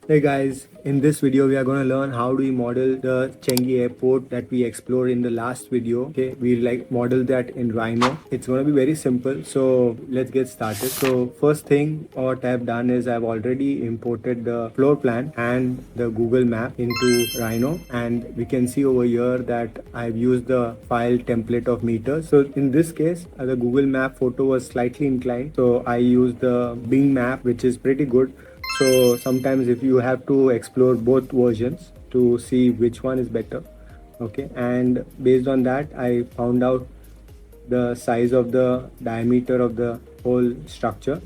Hey guys, in this video we are going to learn how do we model the Changi Airport that we explored in the last video. Okay, we model that in Rhino. It's going to be very simple, so let's get started. So first thing what I've done is I've already imported the floor plan and the Google map into Rhino, and we can see over here that I've used the file template of meters. So in this case the Google map photo was slightly inclined, so I used the Bing map, which is pretty good. So sometimes if you have to explore both versions to see which one is better, okay, and based on that I found out the size of the diameter of the whole structure.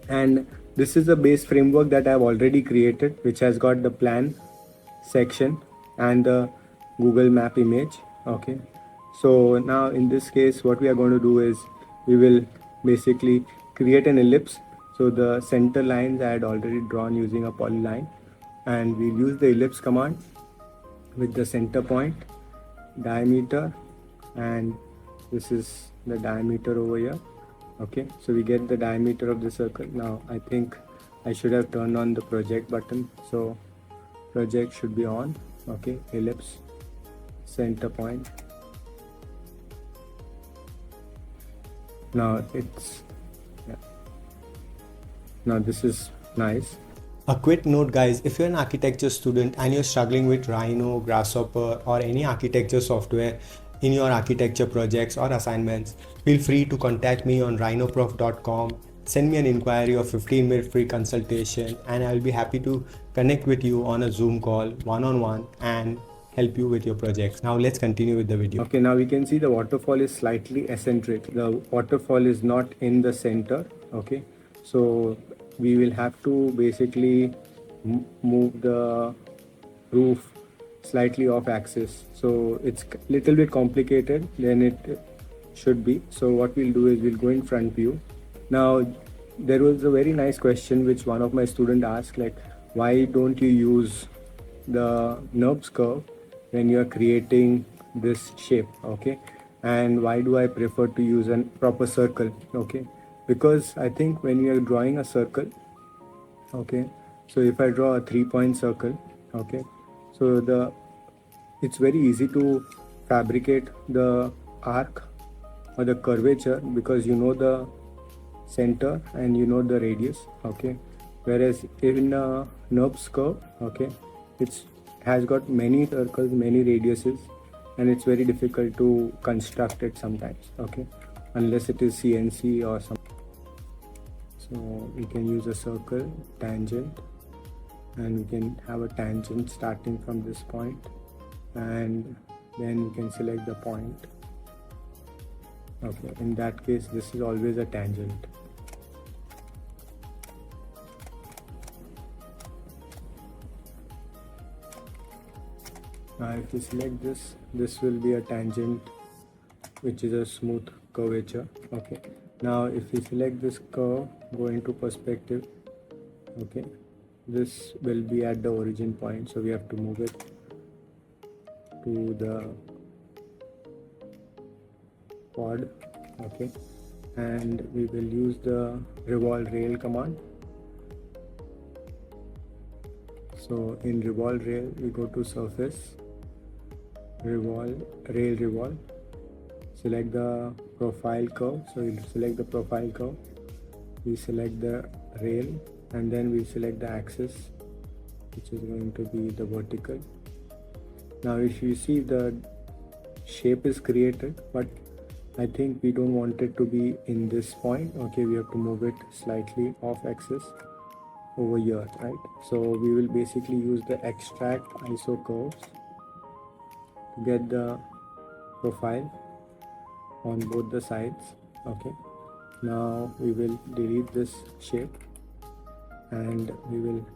And this is the base framework that I've already created, which has got the plan section and the Google map image. Okay, so now in this case what we are going to do is we will basically create an ellipse. So the center lines I had already drawn using a polyline, and we'll use the ellipse command with the center point, diameter, and this is the diameter over here. Okay, so we get the diameter of the circle. Now I think I should have turned on the project button, so project should be on. Okay, ellipse, center point. Now it's now this is nice. A quick note guys, if you're an architecture student and you're struggling with Rhino, Grasshopper or any architecture software in your architecture projects or assignments, feel free to contact me on rhinoprof.com. Send me an inquiry of 15-minute free consultation, and I'll be happy to connect with you on a Zoom call one-on-one and help you with your projects. Now let's continue with the video. Okay, now we can see the waterfall is slightly eccentric. The waterfall is not in the center. Okay, so we will have to basically move the roof slightly off axis. So it's a little bit complicated than it should be. So what we'll do is we'll go in front view. Now there was a very nice question which one of my students asked, like, why don't you use the NURBS curve when you are creating this shape? Okay, and why do I prefer to use a proper circle? Okay, because I think when you are drawing a circle, okay, so if I draw a 3-point circle, okay, so it's very easy to fabricate the arc or the curvature because you know the center and you know the radius. Okay, whereas in a NURBS curve, okay, it has got many circles, many radiuses, and it's very difficult to construct it sometimes. Okay, unless it is CNC or something. So we can use a circle, tangent, and we can have a tangent starting from this point, and then we can select the point. Okay, in that case this is always a tangent. Now if we select this, this will be a tangent which is a smooth curvature. Okay, now if we select this curve, go into perspective, okay, this will be at the origin point, so we have to move it to the pod. Okay, and we will use the Revolve Rail command. So in Revolve Rail we go to surface, Revolve Rail, Revolve, select the profile curve. So we'll select the profile curve, we select the rail, and then we select the axis, which is going to be the vertical. Now if you see, the shape is created, but I think we don't want it to be in this point. Okay, we have to move it slightly off axis over here, right? So we will basically use the Extract Isocurves to get the profile on both the sides. Okay, now we will delete this shape and we will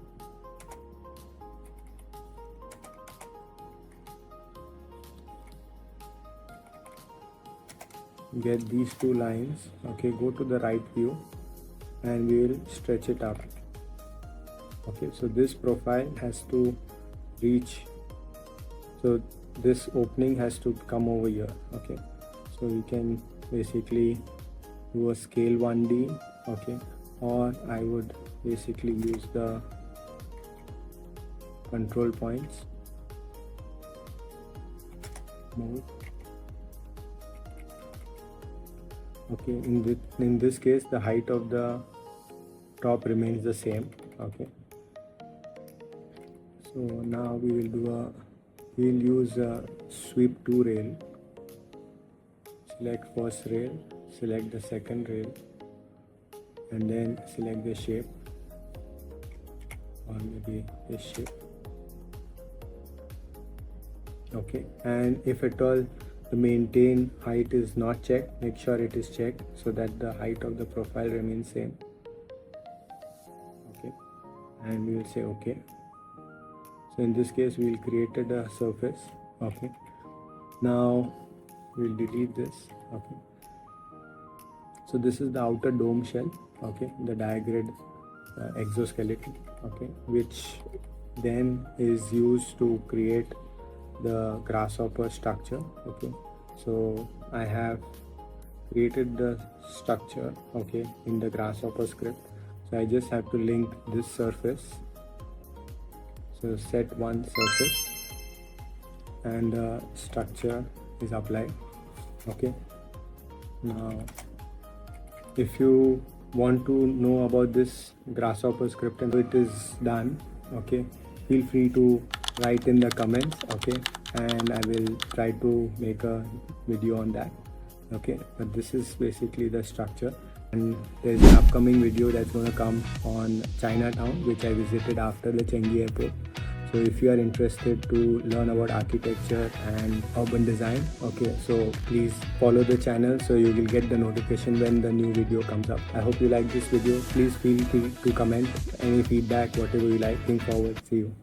get these two lines. Okay, go to the right view and we will stretch it up. Okay, so this profile has to reach, so this opening has to come over here. Okay, so we can basically do a scale 1D. Okay, or I would basically use the control points, move. Okay, in this case the height of the top remains the same. Okay, so now we'll use a sweep to rail. Select first rail, select the second rail, and then select the shape, or maybe this shape. Okay, and if at all the maintain height is not checked, make sure it is checked so that the height of the profile remains same. Okay, and we will say okay. So in this case we will created a surface. Okay, now we'll delete this. Okay, so this is the outer dome shell. Okay, the Diagrid exoskeleton. Okay, which then is used to create the Grasshopper structure. Okay, so I have created the structure, okay, in the Grasshopper script. So I just have to link this surface. So set one surface, and the structure is applied. Okay, now if you want to know about this Grasshopper script and it is done, okay, feel free to write in the comments. Okay, and I will try to make a video on that. Okay, but this is basically the structure, and there's an upcoming video that's going to come on Chinatown, which I visited after the Changi Airport. So if you are interested to learn about architecture and urban design, okay, so please follow the channel so you will get the notification when the new video comes up. I hope you like this video. Please feel free to comment any feedback, whatever you like. Think forward. See you.